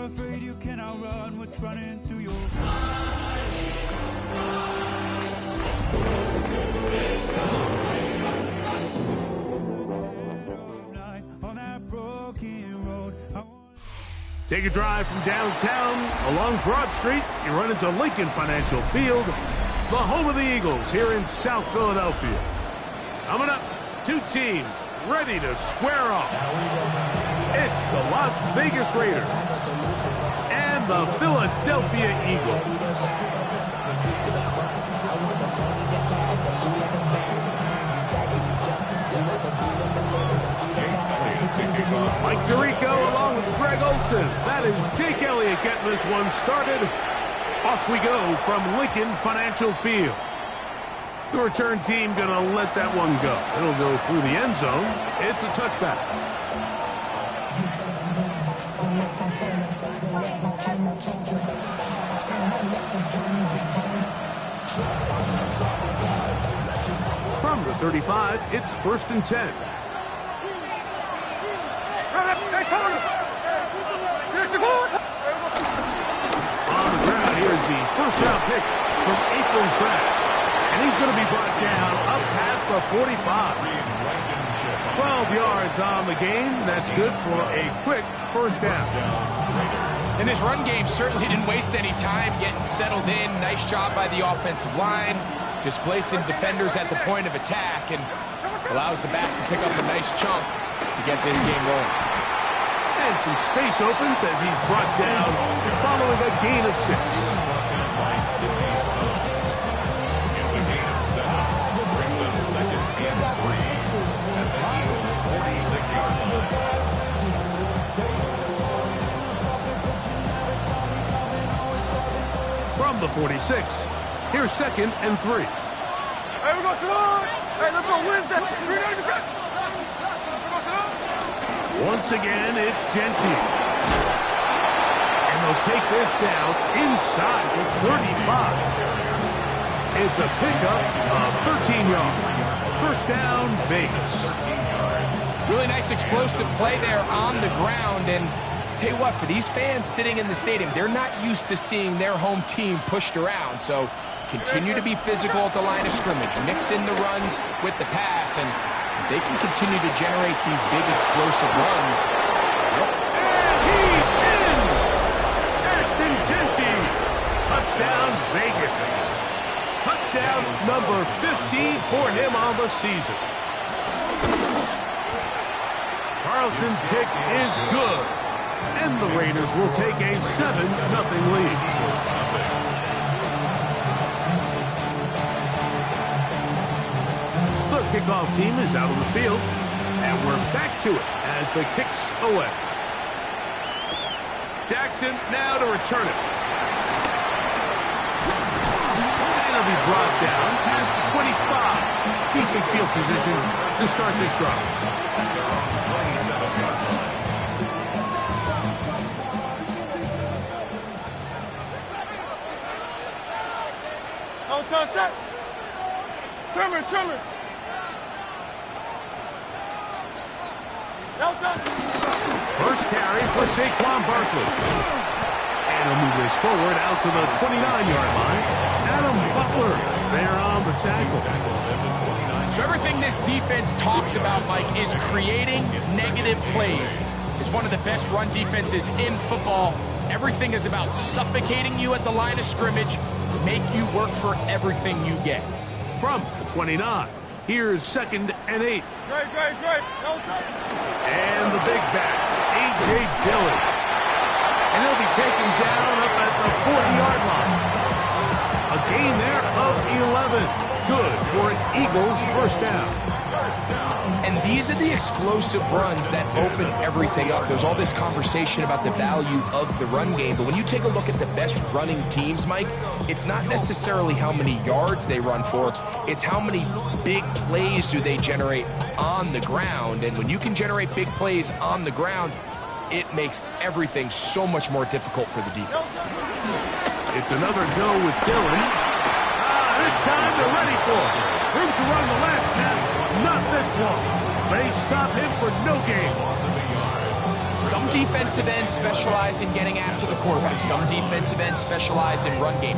never afraid, you cannot run what's running through your on that broken road. Take a drive from downtown along Broad Street. You run into Lincoln Financial Field, the home of the Eagles here in South Philadelphia. Coming up, two teams ready to square off. It's the Las Vegas Raiders and the Philadelphia Eagles. Mike Tirico along with Greg Olson. That is Jake Elliott getting this one started. Off we go from Lincoln Financial Field. The return team going to let that one go. It'll go through the end zone. It's a touchback. From the 35, it's 1st and 10. On the ground, here's the first-round pick from April's draft. And he's going to be brought down up past the 45. 12 yards on the game. That's good for a quick first down. And this run game certainly didn't waste any time getting settled in. Nice job by the offensive line, displacing defenders at the point of attack, and allows the back to pick up a nice chunk to get this game rolling. And some space opens as he's brought down following a gain of 6. From the 46, here's 2nd and 3. Hey, we go, Simone! Hey, let's go, Wednesday! 390%! Once again, it's Gentile. And they'll take this down inside the 35. It's a pickup of 13 yards. First down, Vegas. Really nice explosive play there on the ground. And tell you what, for these fans sitting in the stadium, they're not used to seeing their home team pushed around. So continue to be physical at the line of scrimmage. Mix in the runs with the pass, and they can continue to generate these big explosive runs. And he's in! Ashton Genty. Touchdown, Vegas. Touchdown number 15 for him on the season. Carlson's kick is good. And the Raiders will take a 7-0 lead. The kickoff team is out on the field, and we're back to it as the kick's away. Jackson now to return it. And he'll be brought down past the 25. Decent field position to start this drive. Set. Trimmer. First carry for Saquon Barkley. And he'll move this forward out to the 29-yard line. Adam Butler there on the tackle. So everything this defense talks about, Mike, is creating negative plays. It's one of the best run defenses in football. Everything is about suffocating you at the line of scrimmage, make you work for everything you get. From the 29, here's 2nd and 8. Great. And the big back, A.J. Dillon. And he'll be taken down up at the 40-yard line. A gain there of 11. Good for an Eagles first down. And these are the explosive runs that open everything up. There's all this conversation about the value of the run game, but when you take a look at the best running teams, Mike, it's not necessarily how many yards they run for, it's how many big plays do they generate on the ground. And when you can generate big plays on the ground, it makes everything so much more difficult for the defense. It's another go with Dillon. This time they're ready for it. Room to run the last snap. Not this one. They stop him for no gain. Some defensive ends specialize in getting after the quarterback. Some defensive ends specialize in run game.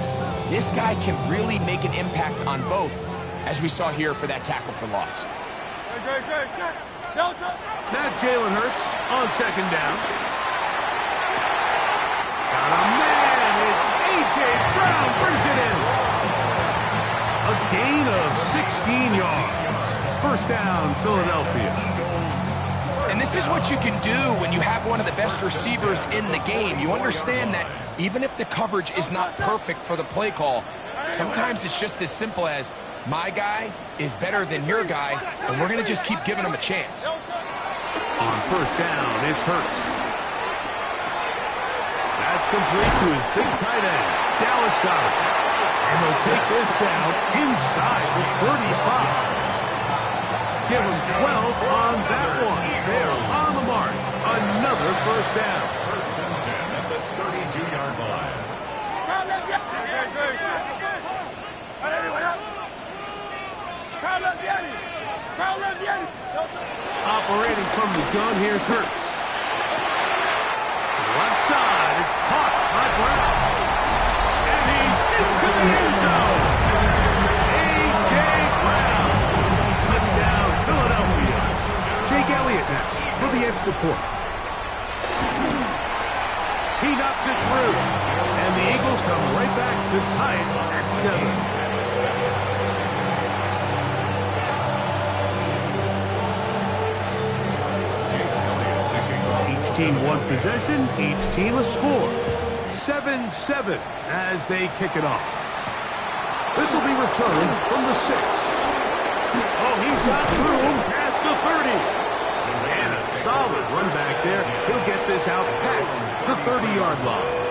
This guy can really make an impact on both, as we saw here for that tackle for loss. Now Jalen Hurts on second down. Got a man. It's A.J. Brown brings it in. A gain of 16 yards. First down, Philadelphia. And this is what you can do when you have one of the best receivers in the game. You understand that even if the coverage is not perfect for the play call, sometimes it's just as simple as, my guy is better than your guy, and we're going to just keep giving him a chance. On first down, it's Hurts. That's complete to his big tight end, Dallas got it. And they'll take this down inside the 35. Give him 12 on that one. They're on the mark. Another first down. First and 10 at the 32-yard line. Operating from the gun, here's Hurts. Left side, it's caught by Brown. And he's into the end zone. A.J. Brown. Touchdown, Philadelphia. Jake Elliott now for the extra point. He knocks it through. And the Eagles come right back to tie it at 7. Each team one possession, each team a score. 7-7 as they kick it off. This will be returned from the 6. Oh, he's got through him past the 30. And a solid run back there. He'll get this out past the 30-yard line.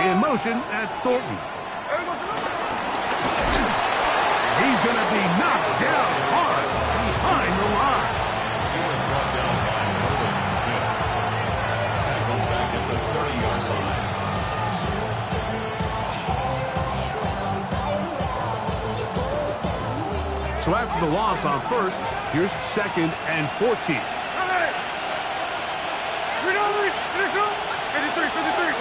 In motion, that's Thornton. He's going to be knocked down hard behind the line. He was brought down by Nolan Smith. Tackled back at the 30-yard line. So after the loss on first, here's second and 14. 53, 53.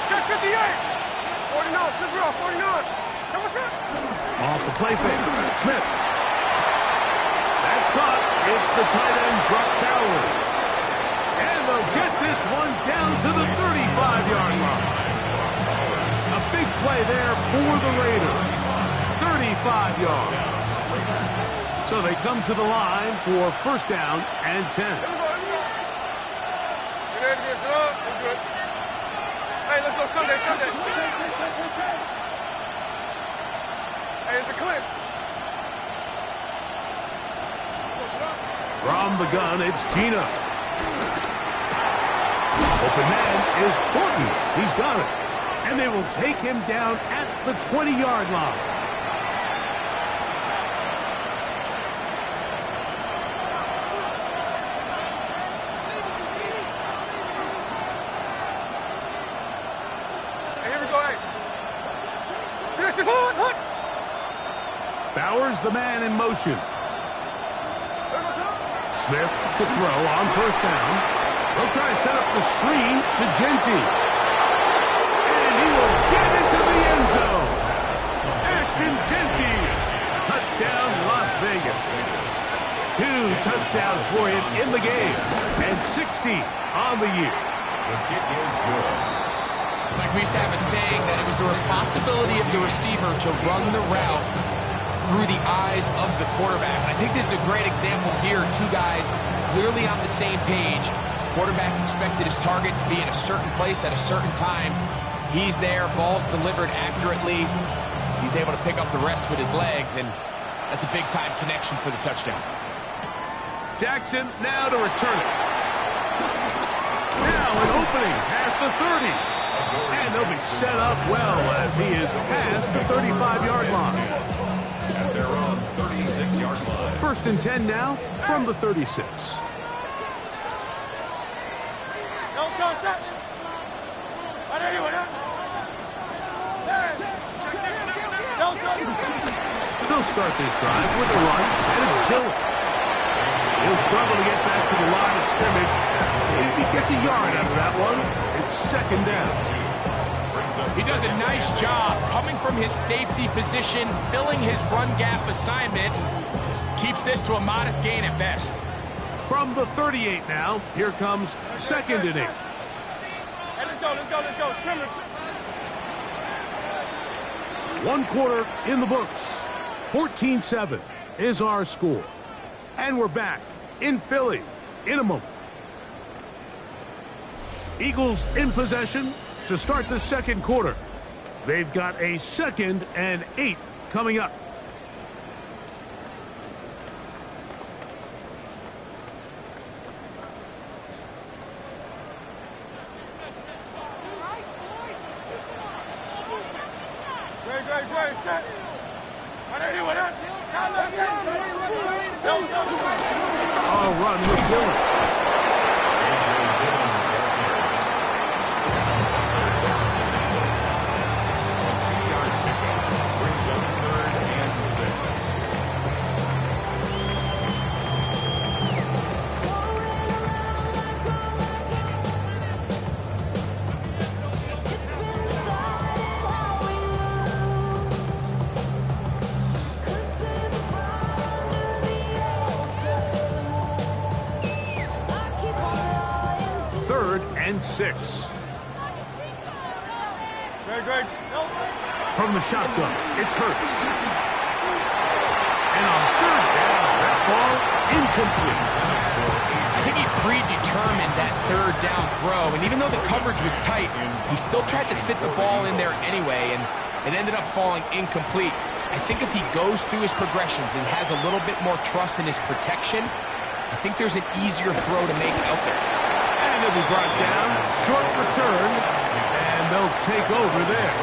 Check 58. 49, flip it off, 49. Off the play fake. Smith. That's caught. It's the tight end, Brock Bowers. And they'll get this one down to the 35-yard line. A big play there for the Raiders. 35 yards. So they come to the line for first down and 10. Hey, let's go Sunday. Hey, it's a clip. From the gun, it's Gino. Open man is Thornton. He's got it. And they will take him down at the 20-yard line. Bowers, the man in motion. Smith to throw on first down. They'll try to set up the screen to Genty. And he will get into the end zone. Ashton Genty. Touchdown, Las Vegas. 2 touchdowns for him in the game. And 60 on the year. The kick is good. Like we used to have a saying that it was the responsibility of the receiver to run the route through the eyes of the quarterback. I think this is a great example here. 2 guys clearly on the same page. Quarterback expected his target to be in a certain place at a certain time. He's there, ball's delivered accurately. He's able to pick up the rest with his legs, and that's a big-time connection for the touchdown. Jackson now to return it. Now an opening past the 30. And they'll be set up well as he is past the 35-yard line. At their own 36-yard line. First and 10 now from the 36. Don't touch that. They'll start this drive with a run, and it's Dillon. He'll struggle to get back to the line of scrimmage. If he gets a yard out of that one, it's second down. He does a nice job coming from his safety position, filling his run gap assignment. Keeps this to a modest gain at best. From the 38 now, here comes second and 8. Hey, let's go. Trimmer. 1 quarter in the books. 14-7 is our score. And we're back in Philly in a moment. Eagles in possession to start the second quarter. They've got a 2nd and 8 coming up. Great. Set. A run with Dillon. And 6. Great. From the shotgun, it's Hurts. And on 3rd down, that ball incomplete. I think he predetermined that 3rd down throw, and even though the coverage was tight, he still tried to fit the ball in there anyway, and it ended up falling incomplete. I think if he goes through his progressions and has a little bit more trust in his protection, I think there's an easier throw to make out there. And it'll be brought down, short return, and they'll take over there.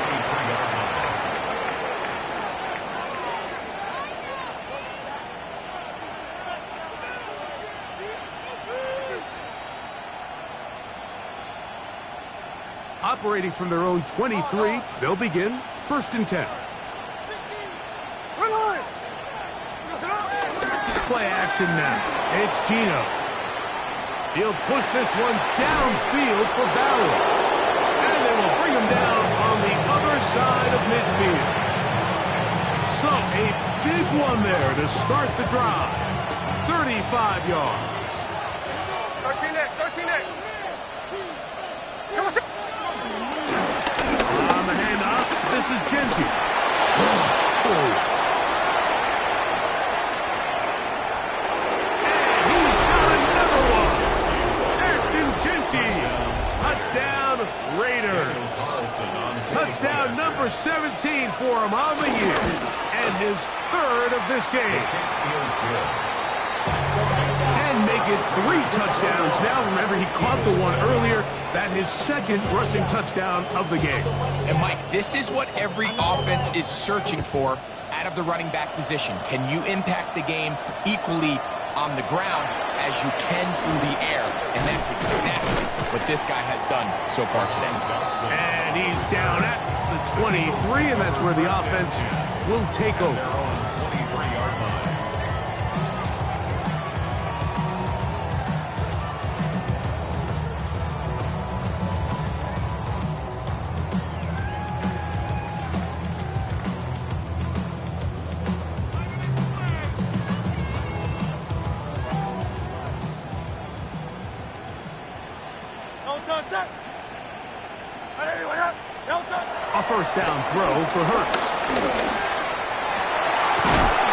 Operating from their own 23, they'll begin 1st and 10. Play action now. It's Gino. He'll push this one downfield for Bowers. And they will bring him down on the other side of midfield. So a big one there to start the drive. 35 yards. 13X. On the handoff, this is Genty. Oh. Touchdown, Raiders. Touchdown number 17 for him on the year. And his 3rd of this game. And make it 3 touchdowns now. Remember, he caught the one earlier. That his 2nd rushing touchdown of the game. And, Mike, this is what every offense is searching for out of the running back position. Can you impact the game equally on the ground as you can through the air? And that's exactly what this guy has done so far today. And he's down at the 23, and that's where the offense will take over. A 1st down throw for Hurts.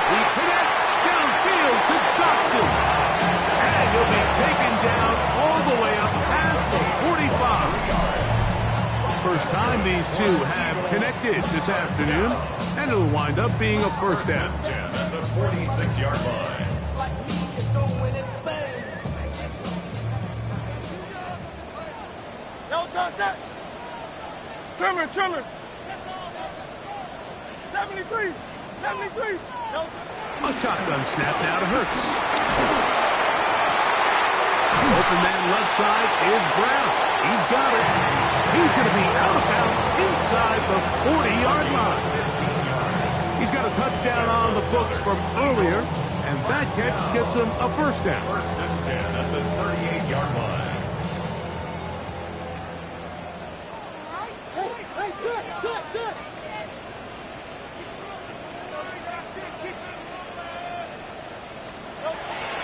He connects downfield to Dotson. And he'll be taken down all the way up past the 45. First time these two have connected this afternoon, and it'll wind up being a 1st down. At the 46-yard line. Trimmer. 73. A shotgun snap now to Hurts. Open man left side is Brown. He's got it. He's going to be out of bounds inside the 40-yard line. He's got a touchdown on the books from earlier, and that catch gets him a first down. First and 10 at the 38-yard line.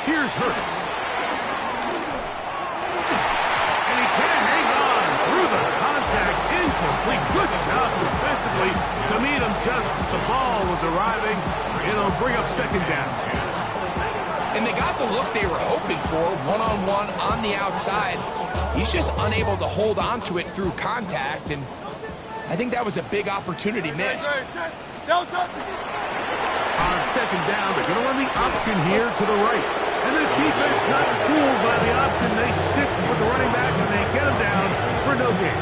Here's Hurts. And he can't hang on through the contact. Incomplete. Good job defensively to meet him just as the ball was arriving. It'll bring up second down. And they got the look they were hoping for, one-on-one on the outside. He's just unable to hold on to it through contact, and I think that was a big opportunity missed. On second down, they're going to run the option here to the right. And this defense not fooled by the option. They stick with the running back, and they get him down for no gain.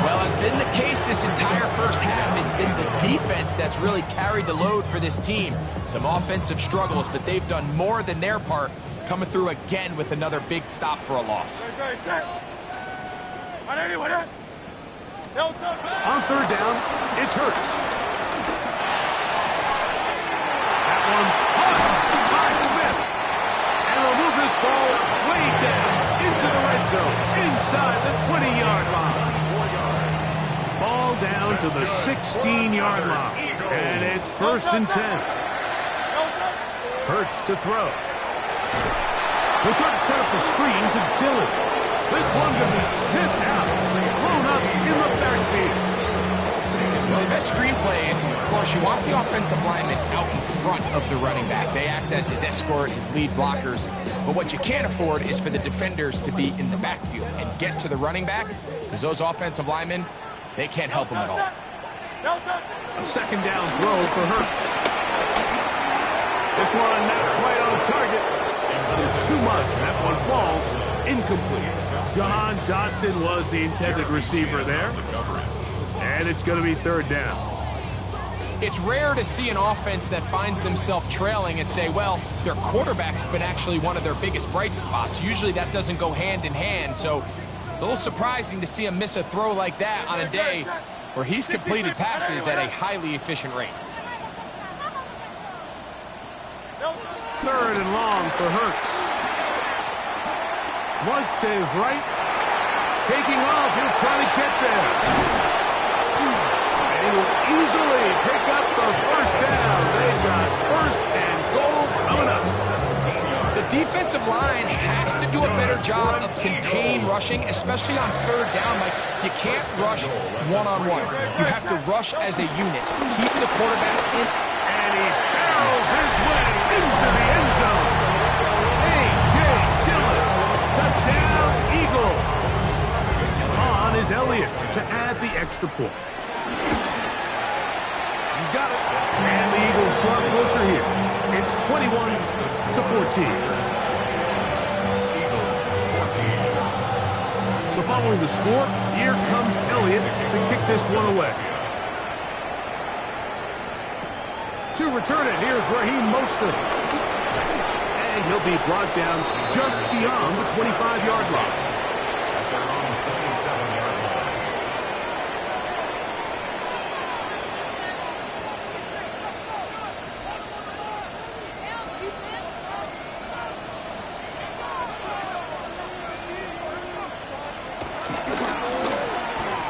Well, as been the case this entire first half, it's been the defense that's really carried the load for this team. Some offensive struggles, but they've done more than their part, coming through again with another big stop for a loss. On third down, it's Hurts. That one caught by Smith. And will move this ball way down into the red zone, inside the 20-yard line. Ball down to the 16-yard line. And it's first and 10. Hurts to throw. They'll try to set up the screen to Dillon. This one going to be sniffed out, thrown up in the backfield. Well, the best screen plays, of course, you want the offensive lineman out in front of the running back. They act as his escort, his lead blockers. But what you can't afford is for the defenders to be in the backfield and get to the running back, because those offensive linemen, they can't help him at all. A second down throw for Hurts. This one not quite on target. Too much, and that one falls incomplete. John Dotson was the intended receiver there. And it's going to be third down. It's rare to see an offense that finds themselves trailing and say, well, their quarterback's been actually one of their biggest bright spots. Usually that doesn't go hand in hand, so it's a little surprising to see him miss a throw like that on a day where he's completed passes at a highly efficient rate. Third and long for Hurts. Flush to his right. Taking off, he'll try to get there. And he will easily pick up the first down. They've got first and goal coming up. The defensive line has to do a better job of contained rushing, especially on third down. Like, you can't rush one-on-one. You have to rush as a unit. Keep the quarterback in. And he barrels his way into the end zone. A.J. Dillon. Touchdown, Eagles. On is Elliott to add the extra point. He's got it. And the Eagles draw closer here. It's 21-14. Eagles 14. So following the score, here comes Elliott to kick this one away. To return it, here's Raheem Mostert. And he'll be brought down just beyond the 25-yard line. At their own 27-yard line.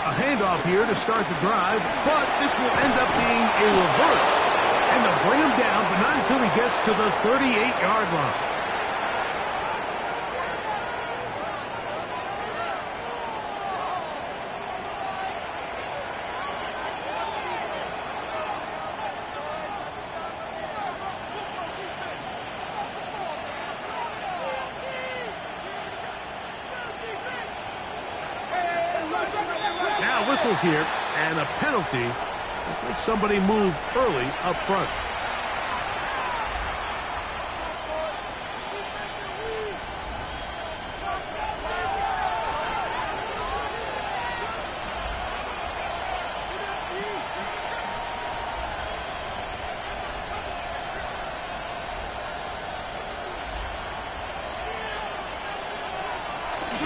A handoff here to start the drive, but this will end up being a reverse. And they'll bring him down, but not until he gets to the 38-yard line. Now whistles here, and a penalty. I think somebody moved early up front.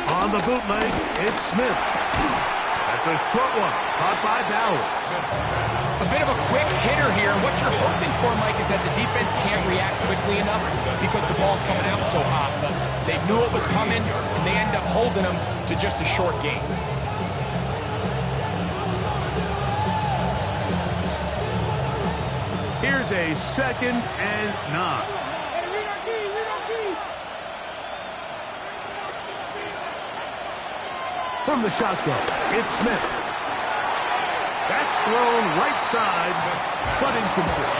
On On the bootleg, it's Smith. That's a short one, caught by Bowers. A bit of a quick hitter here, and what you're hoping for, Mike, is that the defense can't react quickly enough because the ball's coming out so hot. But they knew it was coming, and they end up holding them to just a short game. Here's a 2nd and 9. From the shotgun, it's Smith. That's thrown right side, but incomplete.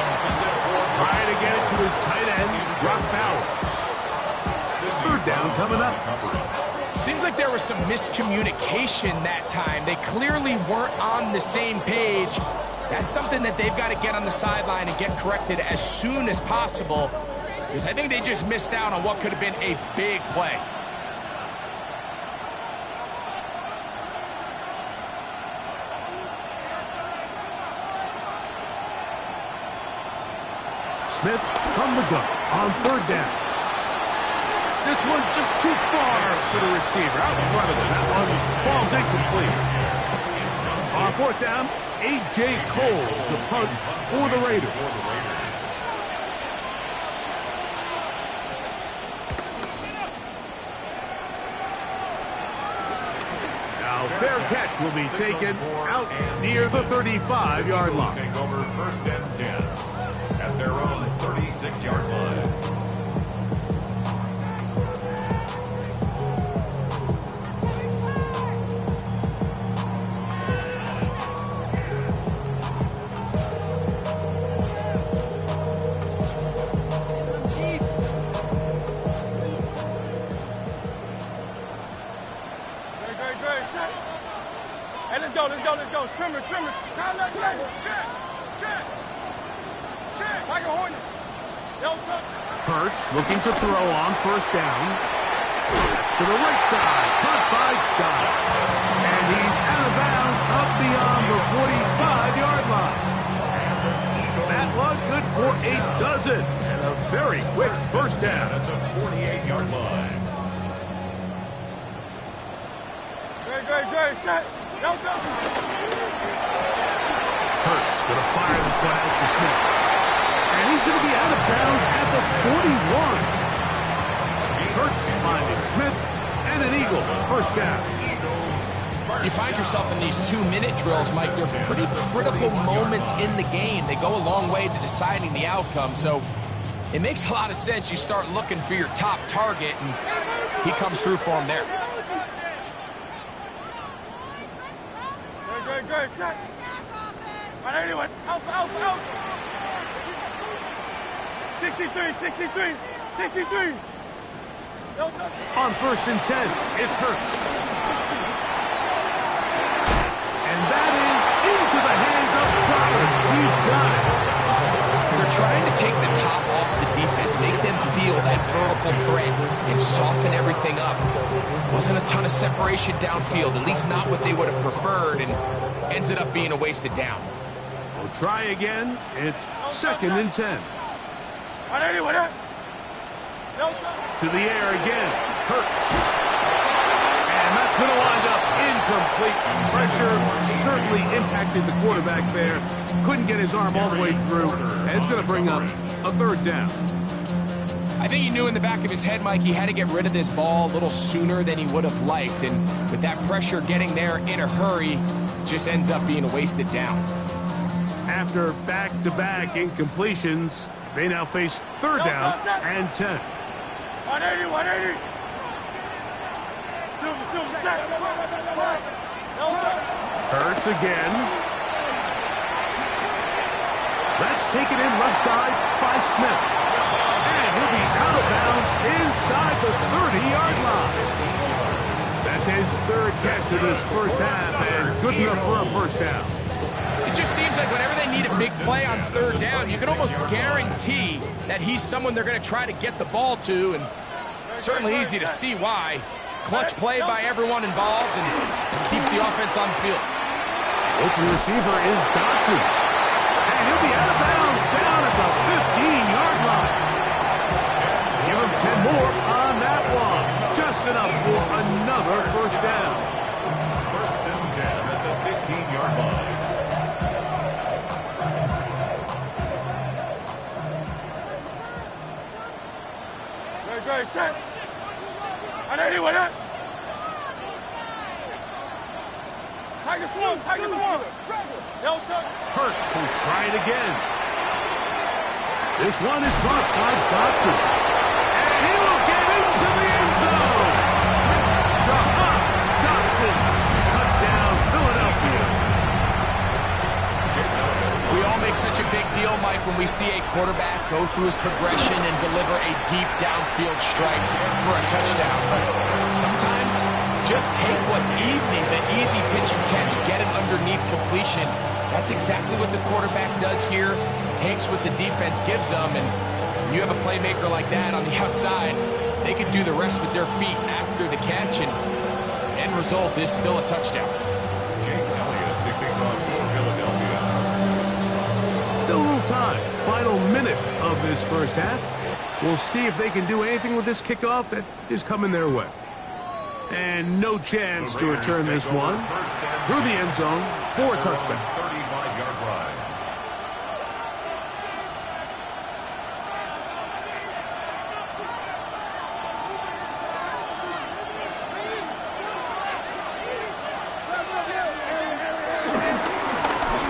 Trying to get it to his tight end, Brock Bowers. 3rd down coming up. Seems like there was some miscommunication that time. They clearly weren't on the same page. That's something that they've got to get on the sideline and get corrected as soon as possible, because I think they just missed out on what could have been a big play. Smith from the gun on 3rd down. This one just too far for the receiver. Out in front of him. That one falls incomplete. On 4th down, A.J. Cole to punt for the Raiders. Now, fair catch will be taken out near the 35-yard line. Take over 1st and 10 at their own 36-yard line. Hey, let's go. Trimmer. Check. Michael Horton. Hurts looking to throw on 1st down. To the right side, caught by Dodd. And he's out of bounds up beyond the 45-yard line. That one good for a dozen. And a very quick 1st down. At the 48-yard line. Great. Set. Hurts going to fire this one out to Smith. And he's going to be out of bounds at the 41. Hurts finding Smith, and an Eagle. 1st down. You find yourself in these 2-minute drills, Mike. They're pretty critical moments in the game. They go a long way to deciding the outcome. So it makes a lot of sense. You start looking for your top target, and he comes through for him there. Great. Check. Right, anyone. Out. 63. On 1st and 10, it's Hurts. And that is into the hands of Pollard. He's got it. They're trying to take the top off the defense, make them feel that vertical threat, and soften everything up. Wasn't a ton of separation downfield, at least not what they would have preferred, and ended up being a wasted down. We'll try again. It's 2nd and 10. To the air again. Hurts. And that's going to wind up incomplete. Pressure certainly impacted the quarterback there. Couldn't get his arm all the way through. And it's going to bring up a 3rd down. I think he knew in the back of his head, Mike, he had to get rid of this ball a little sooner than he would have liked. And with that pressure getting there in a hurry, just ends up being a wasted down. After back-to-back incompletions, they now face 3rd down and 10. 180. Hurts again. That's taken in left side by Smith. And he'll be out of bounds inside the 30-yard line. That's his 3rd catch of this 1st half, and good enough for a 1st down. It just seems like whenever they need a big play on 3rd down, you can almost guarantee that he's someone they're going to try to get the ball to, and certainly easy to see why. Clutch play by everyone involved and keeps the offense on the field. Open receiver is Dotson. And he'll be out of bounds down at the 15-yard line. Give him 10 more on that one. Just enough for another 1st Tiger swung. Hurts will try it again. This one is caught by Dotson. And he will get into the end zone. Dotson. Touchdown, Philadelphia. We all make such a big deal, Mike, when we see a quarterback go through his progression and deliver a deep downfield strike for a touchdown. But sometimes just take what's easy, the easy pitch and catch, get it underneath completion. That's exactly what the quarterback does here, takes what the defense gives them, and when you have a playmaker like that on the outside, they can do the rest with their feet after the catch, and the end result is still a touchdown. Jake Elliott to kick off for Philadelphia. Still a little time. Final minute of this first half. We'll see if they can do anything with this kickoff that is coming their way. And no chance to return this one through the end zone for a touchback. 35-yard line.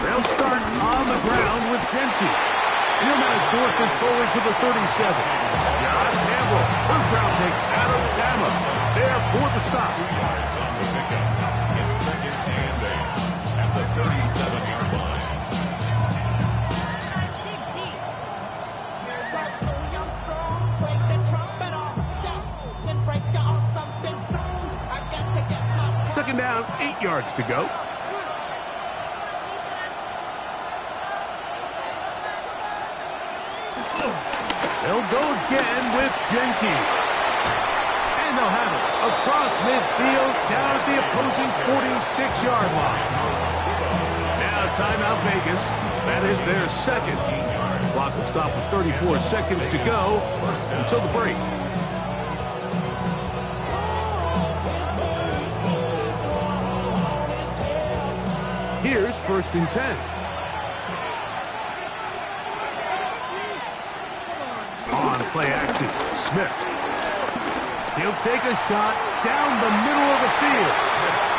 They'll start on the ground with Genty. He'll manage to work this forward to the 37. John Campbell, first-round pick out of Bama. There for the stop. 2 yards on the pickup. It's second and 8 at the 37-yard line. Second down, 8 yards to go. They'll go again with Genty. And they'll have it across midfield down at the opposing 46-yard line. Now timeout Vegas. That is their second. Clock will stop with 34 seconds to go until the break. Here's 1st and 10. On play action, Smith. He'll take a shot down the middle of the field.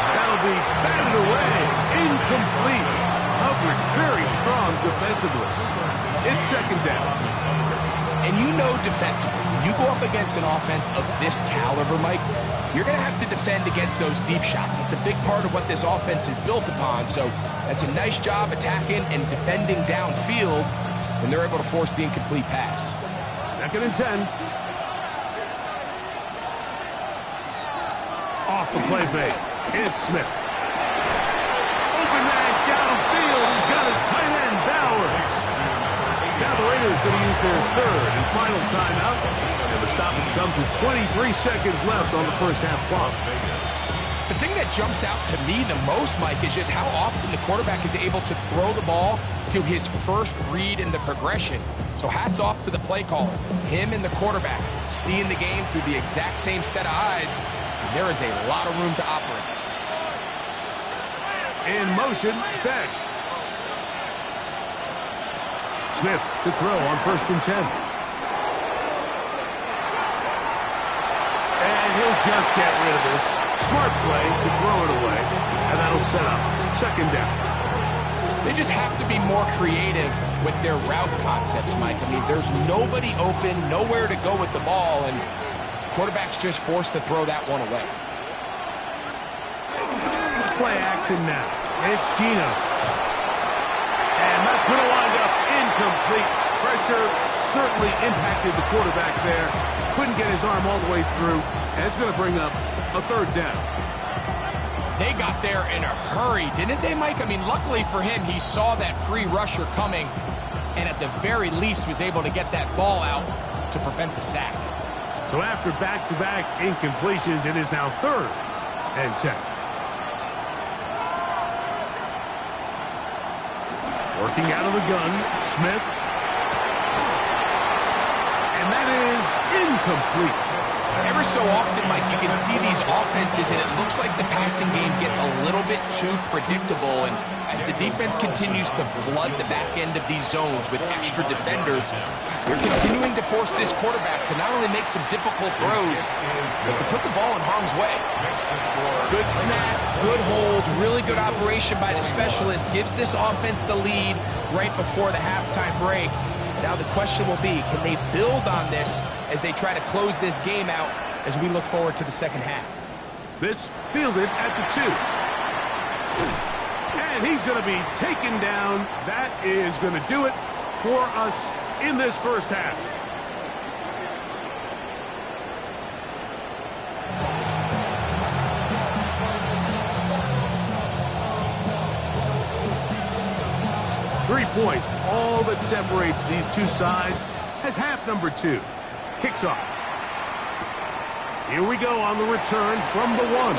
That'll be batted away. Incomplete. Coverage very strong defensively. It's second down. And you know defensively, when you go up against an offense of this caliber, Mike, you're going to have to defend against those deep shots. It's a big part of what this offense is built upon. So that's a nice job attacking and defending downfield when they're able to force the incomplete pass. Second and 10. Off the play fake. It's Smith. Open man downfield. He's got his tight end, Bowers. Now the Raiders going to use their third and final timeout. And the stoppage comes with 23 seconds left on the first half clock. The thing that jumps out to me the most, Mike, is just how often the quarterback is able to throw the ball to his first read in the progression. So hats off to the play caller. Him and the quarterback seeing the game through the exact same set of eyes. And there is a lot of room to operate. In motion, Besh. Smith to throw on 1st and 10. And he'll just get rid of this. Smart play to throw it away. And that'll set up second down. They just have to be more creative with their route concepts, Mike. I mean, there's nobody open, nowhere to go with the ball, and quarterback's just forced to throw that one away. Play action now. It's Gino. And that's going to wind up incomplete. Pressure certainly impacted the quarterback there. Couldn't get his arm all the way through, and it's going to bring up a third down. They got there in a hurry, didn't they, Mike? I mean, luckily for him, he saw that free rusher coming and at the very least was able to get that ball out to prevent the sack. So after back-to-back incompletions, it is now 3rd and 10. Working out of the gun, Smith. And that is incomplete. Ever so often, Mike, you can see these offenses, and it looks like the passing game gets a little bit too predictable. And as the defense continues to flood the back end of these zones with extra defenders, they're continuing to force this quarterback to not only make some difficult throws, but to put the ball in harm's way. Good snap, good hold, really good operation by the specialist. Gives this offense the lead right before the halftime break. Now the question will be, can they build on this as they try to close this game out as we look forward to the second half? This fielded at the 2. And he's going to be taken down. That is going to do it for us in this first half. Three points, all that separates these two sides as half number 2 kicks off. Here we go on the return from the 1.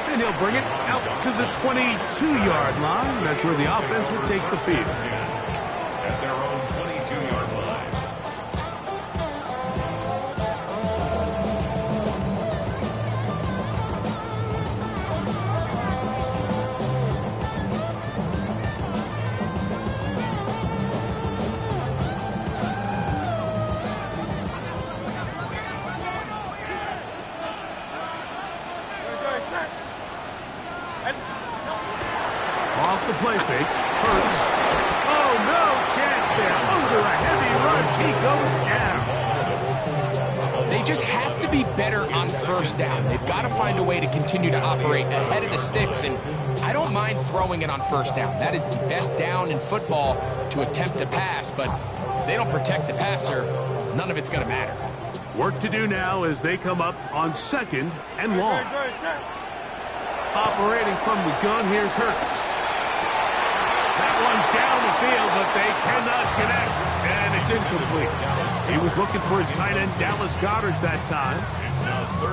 And he'll bring it out to the 22-yard line. That's where the offense will take the field. At their own 22-yard line. Off the play fake. Hurts. Oh, no chance there. Under a heavy rush. He goes down. They just have to be better on first down. They've got to find a way to continue to operate ahead of the sticks, and I don't mind throwing it on first down. That is the best down in football to attempt to pass, but if they don't protect the passer, none of it's going to matter. Work to do now as they come up on 2nd and long. Operating from the gun, here's Hurts. That one down the field, but they cannot connect, and it's incomplete. He was looking for his tight end, Dallas Goedert, that time.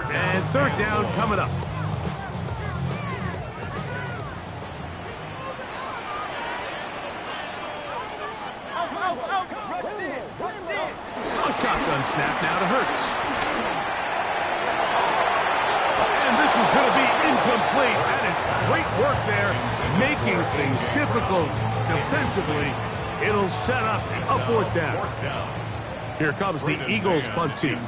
And third down coming up. A shotgun snap now to Hurts. And this is going to be incomplete. That is great work there, making things difficult defensively. It'll set up a 4th down. Here comes the Eagles punt team,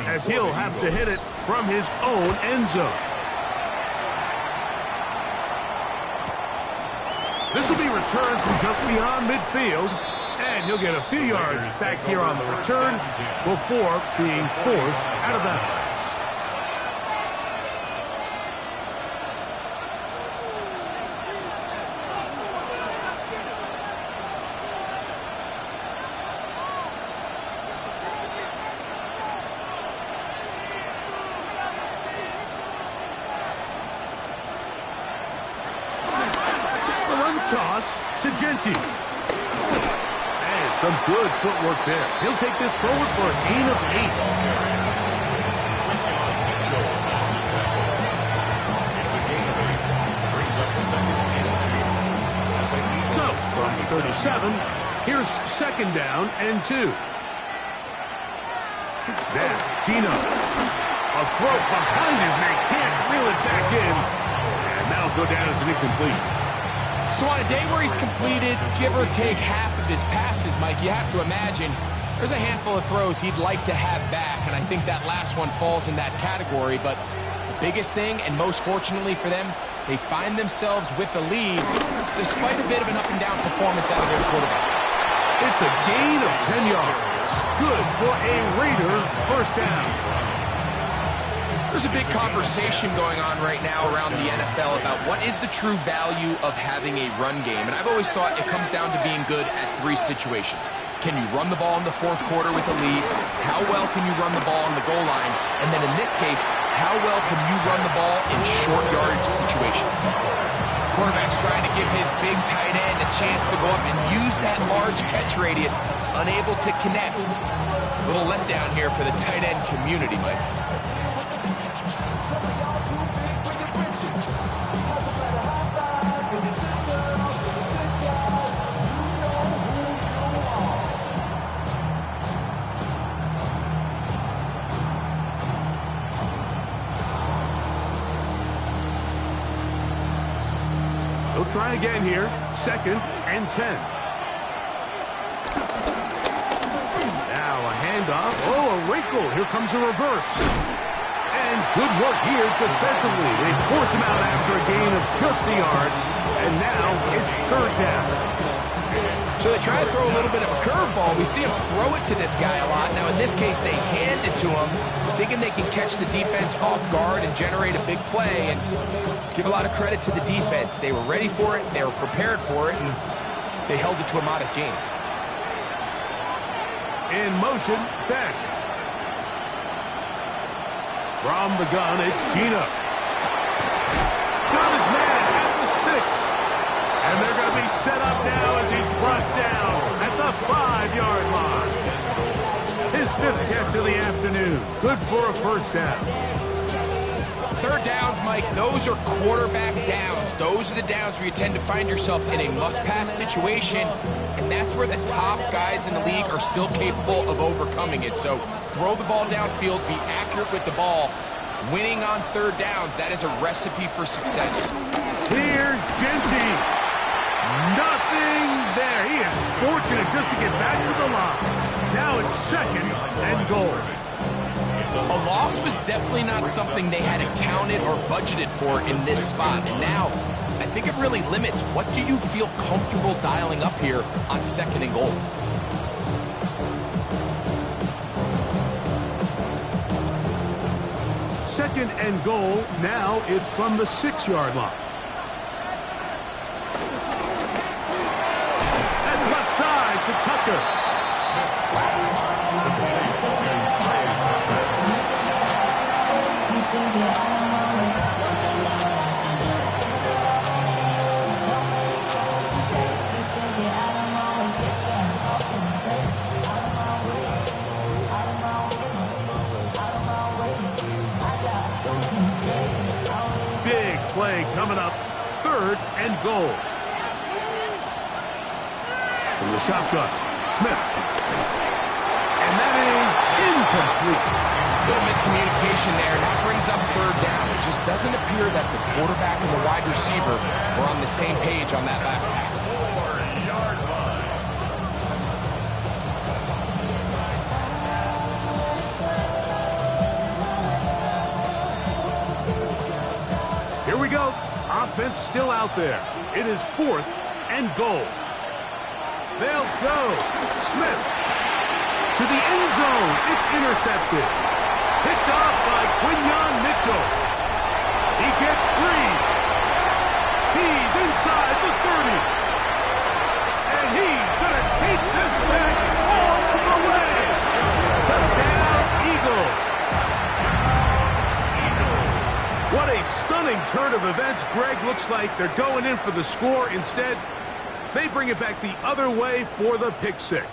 as he'll have to hit it from his own end zone. This will be returned from just beyond midfield, and he'll get a few yards back here on the return before being forced out of bounds. Toss to Genty. And some good footwork there. He'll take this forward for a gain of 8. So, from 37, here's 2nd down and 2. There, Gino. A throw behind his man. Can't reel it back in. And that'll go down as an incompletion. So on a day where he's completed, give or take half of his passes, Mike, you have to imagine there's a handful of throws he'd like to have back, and I think that last one falls in that category. But the biggest thing, and most fortunately for them, they find themselves with the lead despite a bit of an up-and-down performance out of their quarterback. It's a gain of 10 yards. Good for a Raider first down. There's a big conversation going on right now around the NFL about what is the true value of having a run game. And I've always thought it comes down to being good at 3 situations. Can you run the ball in the 4th quarter with a lead? How well can you run the ball on the goal line? And then in this case, how well can you run the ball in short yardage situations? Quarterback's trying to give his big tight end a chance to go up and use that large catch radius, unable to connect. A little letdown here for the tight end community, Mike. They'll try again here. 2nd and 10. Now a handoff. Oh, a wrinkle. Here comes a reverse. And good work here defensively. They force him out after a gain of just a yard. And now it's 3rd down. So they try to throw a little bit of a curveball. We see him throw it to this guy a lot. Now, in this case, they hand it to him, thinking they can catch the defense off guard and generate a big play. And let's give a lot of credit to the defense. They were ready for it, they were prepared for it, and they held it to a modest gain. In motion, Besh. From the gun, it's Gino. Got his man at the 6. And they're going to be set up now as he's brought down at the 5-yard line. His 5th catch of the afternoon. Good for a 1st down. 3rd downs, Mike, those are quarterback downs. Those are the downs where you tend to find yourself in a must-pass situation, and that's where the top guys in the league are still capable of overcoming it. So throw the ball downfield, be accurate with the ball. Winning on 3rd downs, that is a recipe for success. Here's Genty. Nothing there. He is fortunate just to get back to the line. Now it's 2nd and goal. A loss was definitely not something they had accounted or budgeted for in this spot. And now, I think it really limits what do you feel comfortable dialing up here on 2nd and goal. Second and goal. Now it's from the 6-yard line. To Tucker. Big play coming up. 3rd and goal. From the shotgun, Smith. And that is incomplete. Little miscommunication there. That brings up 3rd down. It just doesn't appear that the quarterback and the wide receiver were on the same page on that last pass. Here we go. Offense still out there. It is 4th and goal. They'll go. Smith to the end zone. It's intercepted. Picked off by Quinyon Mitchell. He gets free. He's inside the 30. And he's going to take this back all the way. Touchdown, Eagles. What a stunning turn of events. Greg, looks like they're going in for the score. Instead, they bring it back the other way for the pick 6.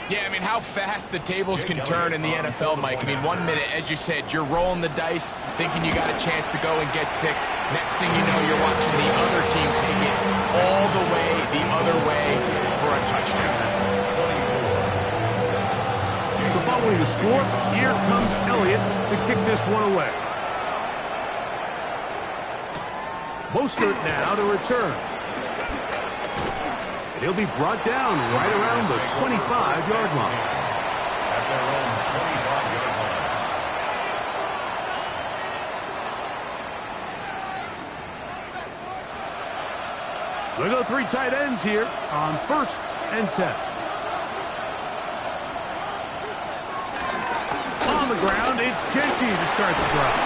Yeah, I mean, how fast the tables can turn in the NFL, Mike. I mean, 1 minute, as you said, you're rolling the dice, thinking you got a chance to go and get 6. Next thing you know, you're watching the other team take it all the way the other way for a touchdown. So following the score, here comes Elliott to kick this one away. Mostert now to return. He'll be brought down right around the 25-yard line. At their own 25-yard line. We'll go 3 tight ends here on 1st and 10. On the ground, it's Genty to start the drive.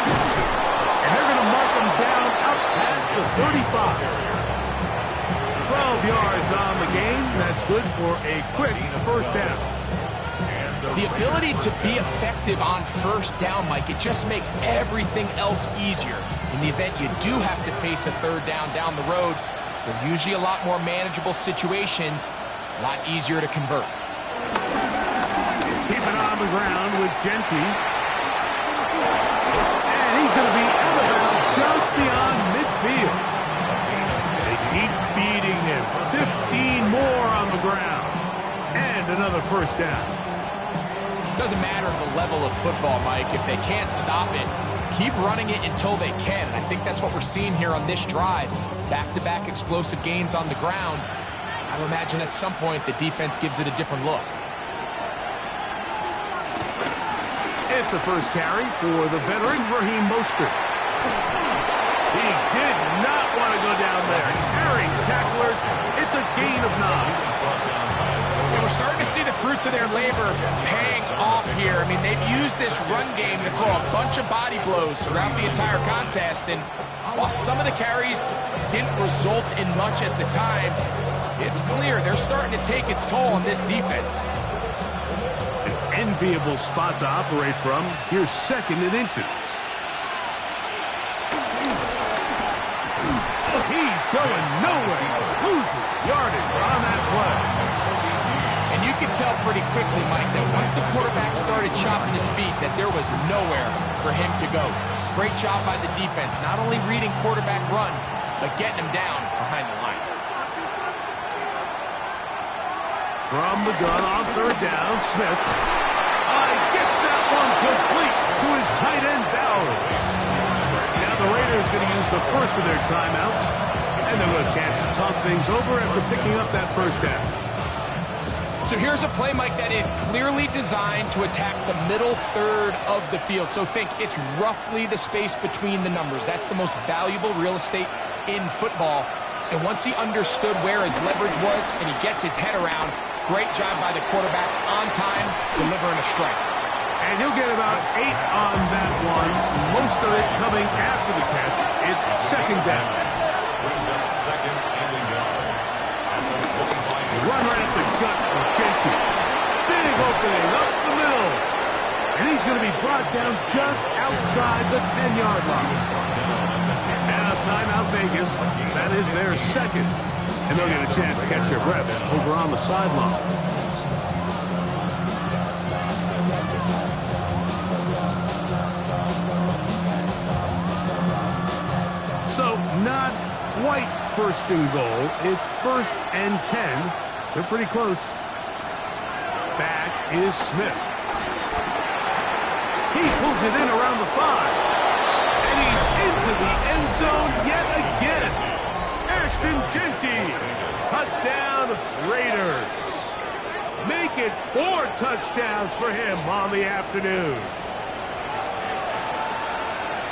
And they're going to mark him down up past the 35. 12 yards on the gain. That's good for a quick 1st down. The ability to be effective on 1st down, Mike, it just makes everything else easier. In the event you do have to face a 3rd down the road, they're usually a lot more manageable situations, a lot easier to convert. Keep it on the ground with Genty. And he's going to be out of bounds just beyond midfield. They keep beating him. 15 more on the ground. And another 1st down. Doesn't matter the level of football, Mike. If they can't stop it, keep running it until they can. And I think that's what we're seeing here on this drive. Back-to-back explosive gains on the ground. I would imagine at some point the defense gives it a different look. It's a first carry for the veteran, Raheem Mostert. He did not want to go down there. Carrying tacklers, it's a gain of 9. And we're starting to see the fruits of their labor paying off here. I mean, they've used this run game to throw a bunch of body blows throughout the entire contest. And while some of the carries didn't result in much at the time, it's clear they're starting to take its toll on this defense. An enviable spot to operate from. Here's 2nd and inches. He's going nowhere. Losing yardage on that play. And you can tell pretty quickly, Mike, that once the quarterback started chopping his feet, that there was nowhere for him to go. Great job by the defense, not only reading quarterback run, but getting him down behind the line. From the gun on 3rd down, Smith gets that one complete to his tight end, Bowers. Now the Raiders going to use the first of their timeouts, and they'll have a chance to talk things over after picking up that first down. So here's a play, Mike, that is clearly designed to attack the middle third of the field. So think it's roughly the space between the numbers. That's the most valuable real estate in football. And once he understood where his leverage was and he gets his head around, great job by the quarterback on time, delivering a strike. And he'll get about 8 on that one, most of it coming after the catch. It's 2nd down. Brings up 2nd and a yard. Run right at the gut of Gentry. Big opening up the middle. And he's going to be brought down just outside the 10-yard line. Now timeout Vegas. That is their 2nd. And they'll get a chance to catch their breath over on the sideline. So not quite 1st and goal. It's 1st and 10. They're pretty close. Back is Smith. He pulls it in around the 5. And he's into the end zone yet again. Ashton Genty. Touchdown Raiders. Make it 4 touchdowns for him on the afternoon.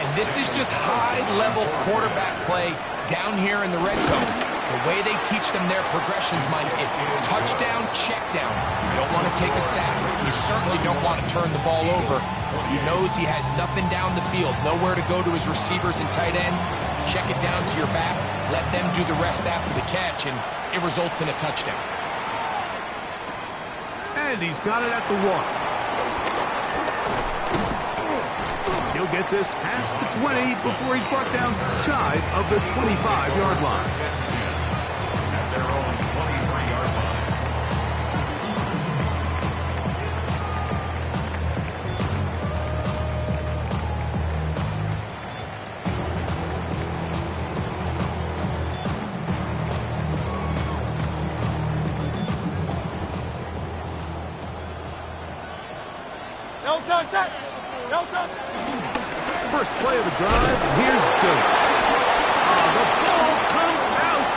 And this is just high-level quarterback play down here in the red zone. The way they teach them their progressions, Mike, it's touchdown, check down. You don't want to take a sack. You certainly don't want to turn the ball over. He knows he has nothing down the field, nowhere to go to his receivers and tight ends. Check it down to your back, let them do the rest after the catch, and it results in a touchdown. And he's got it at the 1. He'll get this past the 20 before he's brought down shy of the 25-yard line. At their own 23-yard line. No touch, set. No touch. First play of the drive, here's Dirk. The ball comes out.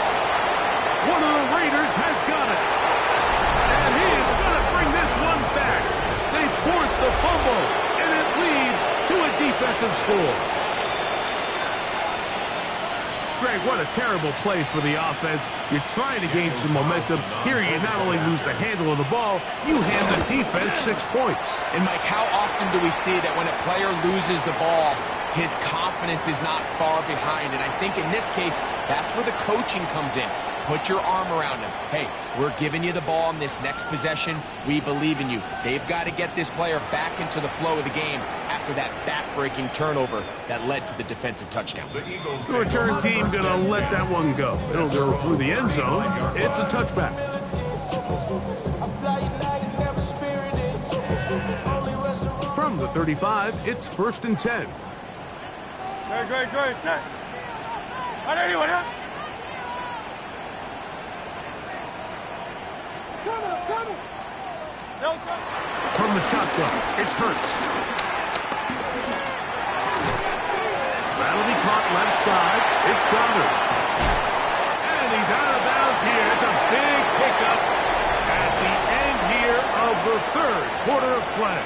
One of the Raiders has got it. And he is going to bring this one back. They force the fumble, and it leads to a defensive score. Greg, what a terrible play for the offense. You're trying to gain some momentum. Here you not only lose the handle of the ball, you hand the defense 6 points. And Mike, how often do we see that when a player loses the ball, his confidence is not far behind? And I think in this case, that's where the coaching comes in. Put your arm around him. Hey, we're giving you the ball in this next possession. We believe in you. They've got to get this player back into the flow of the game after that back-breaking turnover that led to the defensive touchdown. The return team going to let that one go. It'll go through the end zone. It's a touchback. From the 35, it's 1st and 10. Great, set. On anyone, huh? Coming. No touch. From the shotgun, it's Hurts. caught left side. It's Goddard. And he's out of bounds here. It's a big pickup at the end here of the third quarter of play.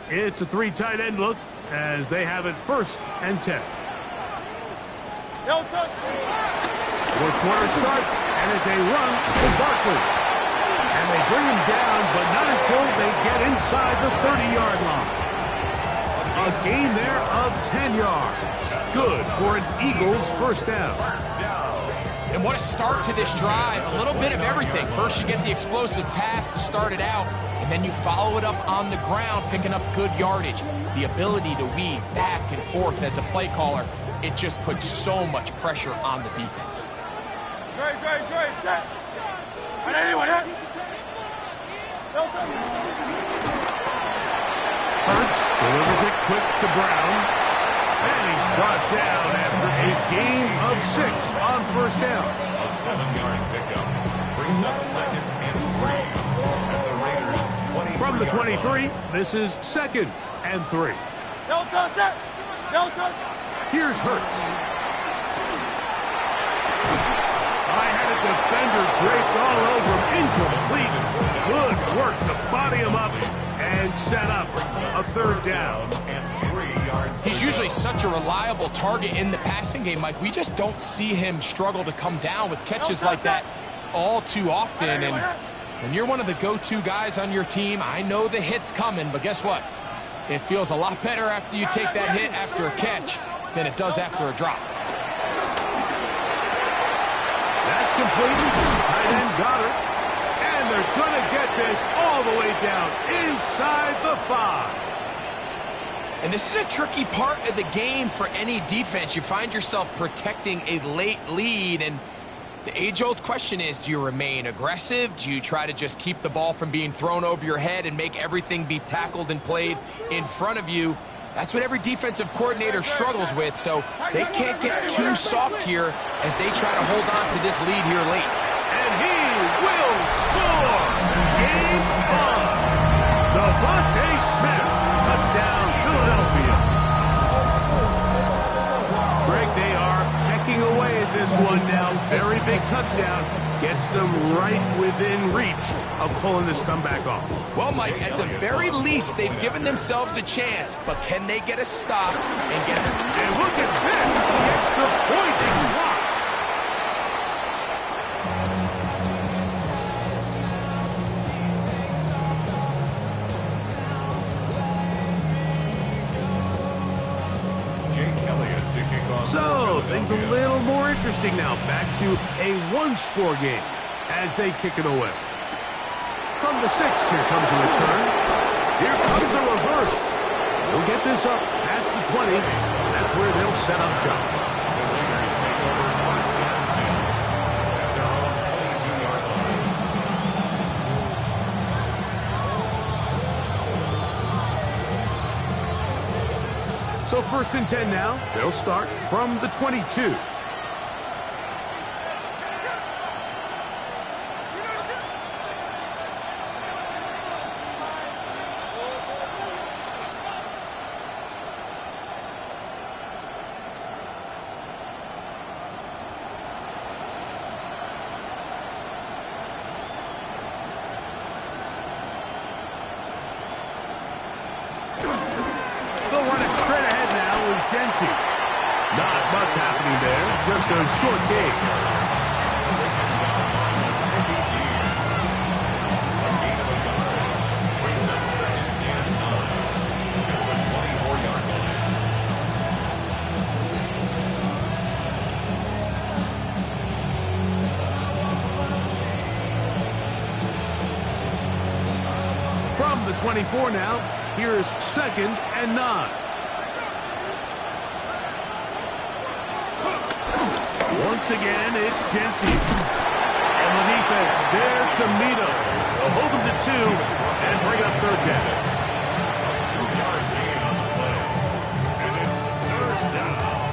It's a three tight end look as they have it 1st and 10. Fourth quarter starts, and it's a run to Barkley. And they bring him down, but not until they get inside the 30-yard line. A gain there of 10 yards. Good for an Eagles first down. And what a start to this drive. A little bit of everything. First, you get the explosive pass to start it out, and then you follow it up on the ground, picking up good yardage. The ability to weave back and forth as a play caller, it just puts so much pressure on the defense. Great. Set. And anyone hit? Hurts delivers it quick to Brown. And he's brought down after a gain of 6 on first down. A 7-yard pickup brings up 2nd and 3 at the Raiders' 20. From the 23, this is 2nd and 3. No touch it. No touch. Here's Hurts. I had a defender draped all over him. Incomplete. Good work to body him up and set up a 3rd down. He's usually such a reliable target in the passing game, Mike. We just don't see him struggle to come down with catches like that all too often. And when you're one of the go-to guys on your team, I know the hit's coming, but guess what? It feels a lot better after you take that hit after a catch than it does after a drop. That's completed. Tight end Goddard. And they're going to get this all the way down inside the 5. And this is a tricky part of the game for any defense. You find yourself protecting a late lead, and the age-old question is, do you remain aggressive? Do you try to just keep the ball from being thrown over your head and make everything be tackled and played in front of you? That's what every defensive coordinator struggles with, so they can't get too soft here as they try to hold on to this lead here late. And he will score! Game on! Devontae Smith, touchdown Philadelphia. Greg, they are pecking away at this one now. Very big touchdown. Gets them right within reach of pulling this comeback off. Well, Mike, at the very least, they've given themselves a chance, but can they get a stop and get it? And look at this, the extra point is blocked. So, things a little more interesting now. Back to a one-score game as they kick it away. From the 6, here comes a return. Here comes a reverse. They'll get this up past the 20. That's where they'll set up shop. The Raiders take over 1st and 10 at their own 22-yard line. So 1st and 10 now. They'll start from the 22. They'll run it straight ahead now with Genty. Not much happening there, just a short game. Brings up 2nd and 9 at the 24-yard line. From the 24 now, here's 2nd and 9. Once again, it's Genty. And the defense there to meet him. They'll hold him to 2 and bring up 3rd down. 2-yard gain on the play. And it's 3rd down.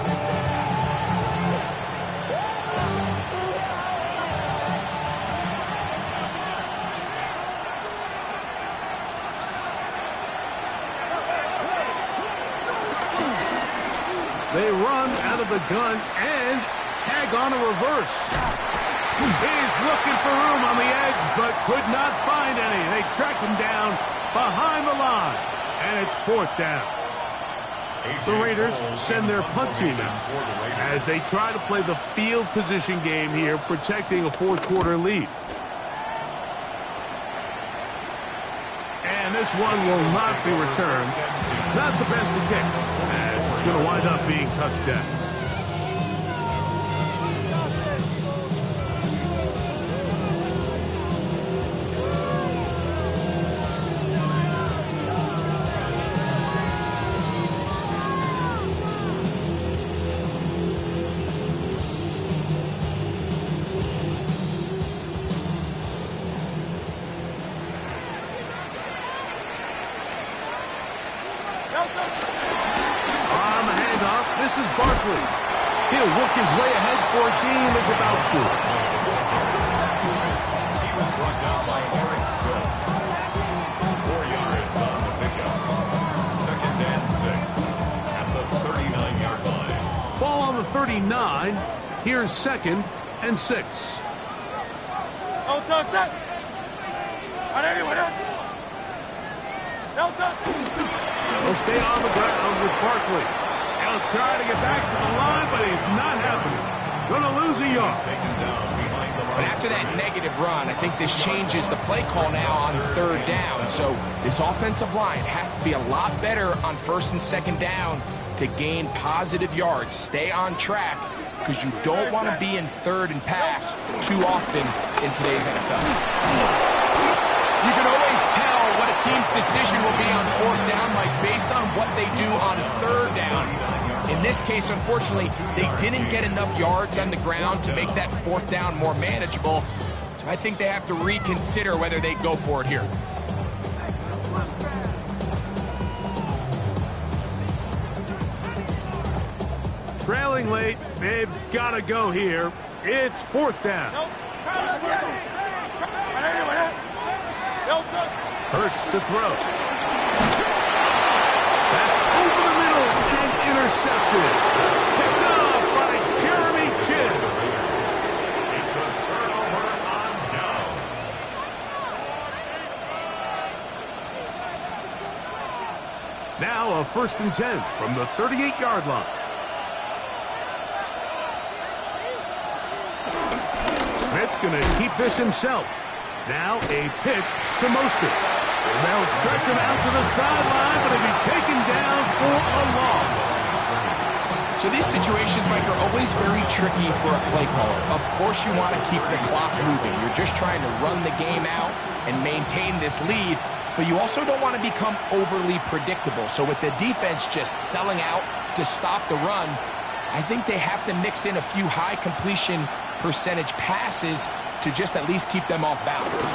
the gun and tag on a reverse. He's looking for room on the edge, but could not find any. They tracked him down behind the line, and it's 4th down. The Raiders send their punt team out as they try to play the field position game here, protecting a 4th-quarter lead. And this one will not be returned. Not the best of kicks, as it's going to wind up being touchdown. On the handoff, this is Barkley. He'll work his way ahead for a gain of about 4. He was brought down by Eric Smith. 4 yards on the pickup. 2nd and 6 at the 39-yard line. Ball on the 39. Here's 2nd and 6. He'll stay on the ground with Barkley. He'll try to get back to the line, but he's not happening. Going to lose a yard. But after that negative run, I think this changes the play call now on 3rd down. So this offensive line has to be a lot better on 1st and 2nd down to gain positive yards. Stay on track, because you don't want to be in 3rd and pass too often in today's NFL. You can always tell what a team's decision will be on 4th down, like based on what they do on 3rd down. In this case, unfortunately, they didn't get enough yards on the ground to make that 4th down more manageable. So I think they have to reconsider whether they go for it here. Trailing late, they've got to go here. It's 4th down. Hurts to throw. That's over the middle and intercepted. Picked off by Jeremy Chinn. It's a turnover on downs. Now a 1st and 10 from the 38-yard line. Smith going to keep this himself. Now a pick to Mostert. And they'll stretch him out to the sideline, but he'll be taken down for a loss. So these situations, Mike, are always very tricky for a play caller. Of course you want to keep the clock moving. You're just trying to run the game out and maintain this lead, but you also don't want to become overly predictable. So with the defense just selling out to stop the run, I think they have to mix in a few high completion percentage passes to just at least keep them off balance.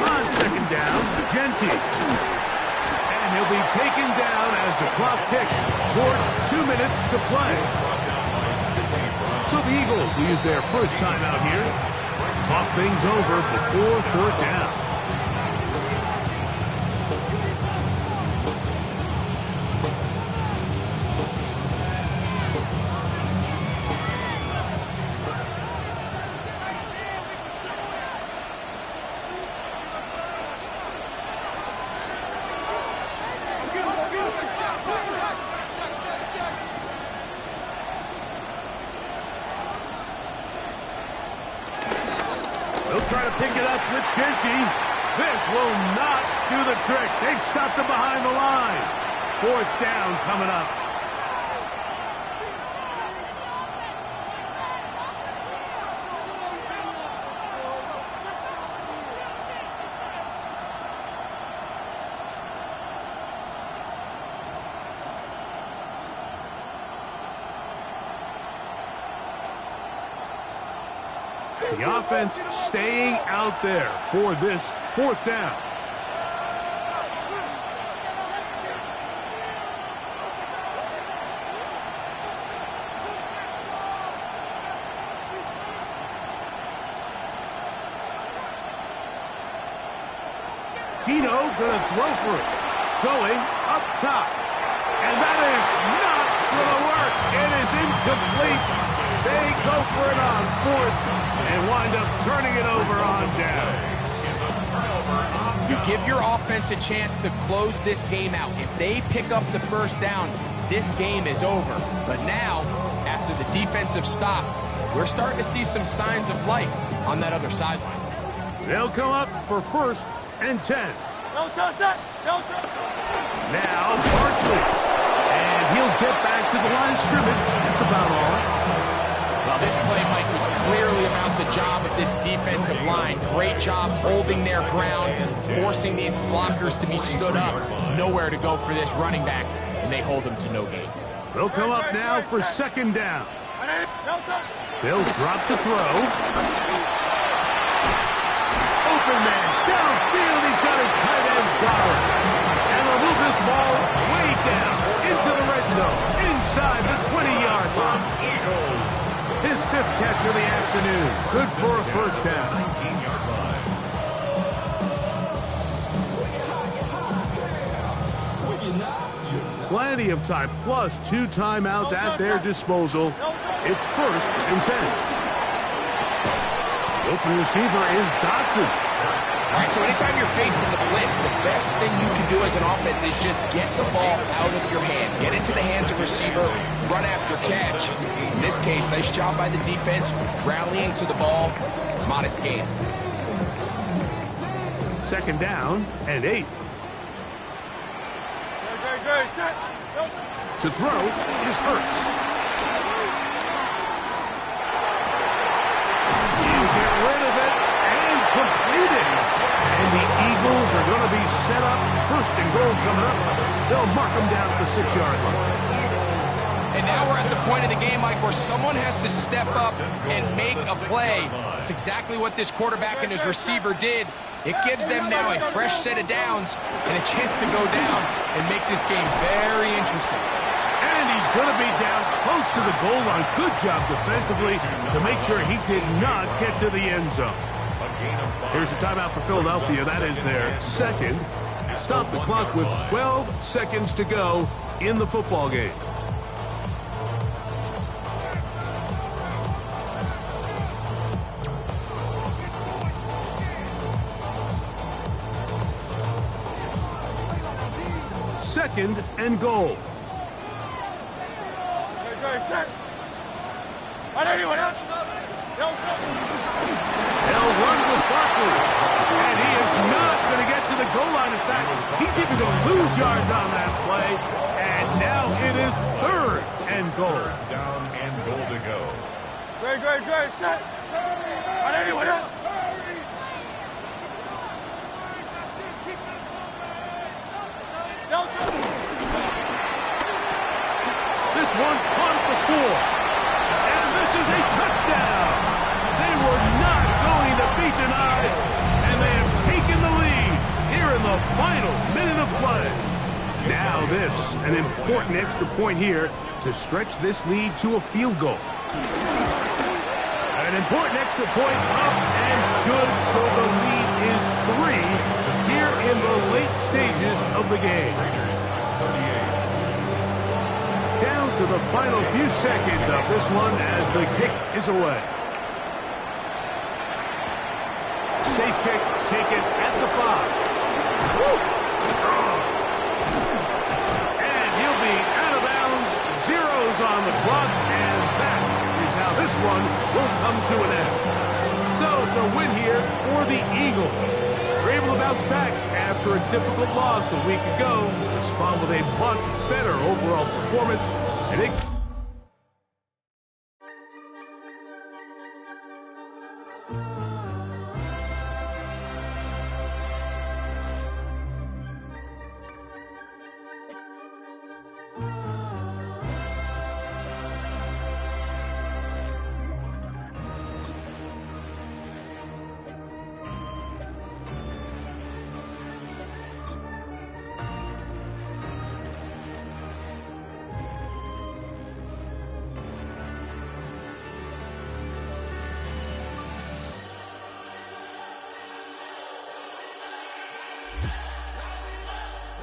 On 2nd down, Genty. And he'll be taken down as the clock ticks towards 2 minutes to play. So the Eagles will use their first timeout here. Talk things over before 4th down. They'll try to pick it up with Genty. This will not do the trick. They've stopped him behind the line. 4th down coming up. The offense staying out there for this 4th down. Keno gonna throw for it. Going up top. And that is not gonna work. It is incomplete. incomplete. They go for it on fourth and wind up turning it over on down. You give your offense a chance to close this game out. If they pick up the first down, this game is over. But now, after the defensive stop, we're starting to see some signs of life on that other sideline. They'll come up for 1st and 10. No touch that! No touch! Now Barkley. And he'll get back to the line of scrimmage. That's about all. Well, this play, Mike, was clearly about the job of this defensive line. Great job holding their ground, forcing these blockers to be stood up. Nowhere to go for this running back, and they hold him to no gain. They'll come up now for 2nd down. They'll drop to throw. Open man, downfield, he's got his tight end Dollar. And they'll move this ball way down into the red zone, inside the 20-yard line. His 5th catch of the afternoon. Good for a 1st down. 19-yard line. Plenty of time, plus 2 timeouts at their disposal. It's 1st and 10. The open receiver is Dotson. All right, so anytime you're facing the blitz, the best thing you can do as an offense is just get the ball out of your hand. Get into the hands of receiver, run after catch. In this case, nice job by the defense, rallying to the ball, modest gain. 2nd down and 8. To throw is Hurts. You get rid of it and complete it. And the Eagles are going to be set up. 1st and goal coming up. They'll mark them down at the 6-yard line. And now we're at the point of the game, Mike, where someone has to step up and make a play. That's exactly what this quarterback and his receiver did. It gives them now a fresh set of downs and a chance to go down and make this game very interesting. And he's going to be down close to the goal line. Good job defensively to make sure he did not get to the end zone. Here's a timeout for Philadelphia. That is their 2nd. Stop the clock with 12 seconds to go in the football game. Second and goal. They'll run with Barkley. And he is not going to get to the goal line. In fact, he's even going to lose yards on that play. And now it is 3rd and goal. Down and goal to go. Great, set. This one caught at the 4. And this is a touchdown. They were not going to be denied. And they have taken the lead here in the final minute of play. Now this, an important extra point here to stretch this lead to a field goal. An important extra point up and good, so the lead is 3 here in the late stages of the game. Down to the final few seconds of this one as the kick is away. Safe kick taken at the 5. Woo! And he'll be out of bounds. Zeros on the clock, and that is how this one will come to an end. So it's a win here for the Eagles. They're able to bounce back after a difficult loss a week ago, respond with a much better overall performance, and it